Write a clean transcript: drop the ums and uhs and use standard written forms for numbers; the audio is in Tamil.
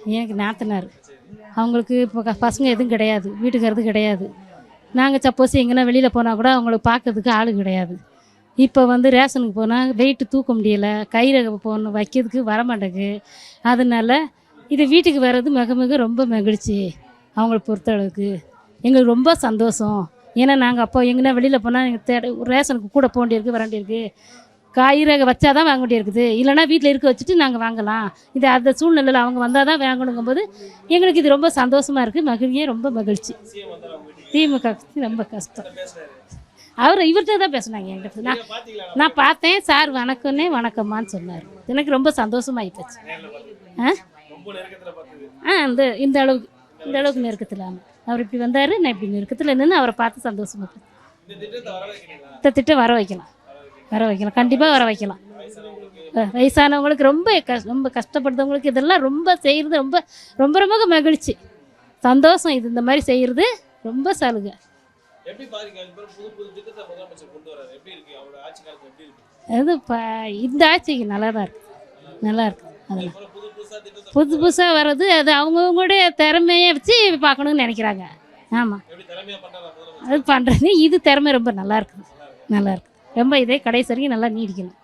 எனக்கு நாத்தனார். அவங்களுக்கு இப்போ பசங்க எதுவும் கிடையாது, வீட்டுக்காரது கிடையாது. நாங்கள் சப்போஸ் எங்கன்னா வெளியில் போனால் கூட அவங்கள பார்க்கறதுக்கு ஆள் கிடையாது. இப்போ வந்து ரேஷனுக்கு போனால் வெயிட்டு தூக்க முடியலை, கையில் போகணும் வைக்கிறதுக்கு வரமாட்டேங்குது. அதனால இது வீட்டுக்கு வர்றது மிக மிக ரொம்ப மகிழ்ச்சி. அவங்கள பொறுத்தளவுக்கு எங்களுக்கு ரொம்ப சந்தோஷம். ஏன்னா நாங்கள் அப்போ எங்கன்னா வெளியில் போனால் எங்கள் ரேஷனுக்கு கூட போக வேண்டியிருக்கு, வர வேண்டியிருக்கு. காய்கறி வச்சா தான் வாங்க வேண்டியிருக்குது, இல்லைனா வீட்டில் இருக்க வச்சுட்டு நாங்கள் வாங்கலாம். இது அந்த சூழ்நிலையில் அவங்க வந்தால் தான் வாங்கணுங்கும்போது எங்களுக்கு இது ரொம்ப சந்தோஷமாக இருக்குது. மகிழ்ச்சியே ரொம்ப மகிழ்ச்சி. திமுக ரொம்ப கஷ்டம். இவர்கிட்ட தான் பேசுனாங்க என்கிட்ட. நான் பார்த்தேன். சார் வணக்கம்னே வணக்கம்மான்னு சொன்னார். எனக்கு ரொம்ப சந்தோஷமாகி போச்சு. இந்த அளவுக்கு நெருக்கத்தில் அவர் இப்படி வந்தார், நான் இப்படி நெருக்கத்தில் நின்று அவரை பார்த்து சந்தோஷமாக இருக்கேன். இந்த திட்டம் வர வைக்கலாம், கண்டிப்பாக வர வைக்கலாம். வயசானவங்களுக்கு ரொம்ப கஷ்டப்படுறவங்களுக்கு இதெல்லாம் ரொம்ப செய்கிறது ரொம்ப ரொம்ப ரொம்ப மகிழ்ச்சி, சந்தோஷம். இது இந்த மாதிரி செய்கிறது ரொம்ப சலுகை. அது இந்த ஆட்சிக்கு நல்லா தான் இருக்குது, நல்லா இருக்குது. அதெல்லாம் புதுசாக வர்றது அது அவங்கவுங்களுடைய திறமையை வச்சு பார்க்கணுன்னு நினைக்கிறாங்க. ஆமாம், அது பண்ணுறது இது திறமை ரொம்ப நல்லா இருக்குது, நல்லா இருக்குது. ரொம்ப இதே கடைசி வரைக்கும் நல்லா நீடிக்கணும்.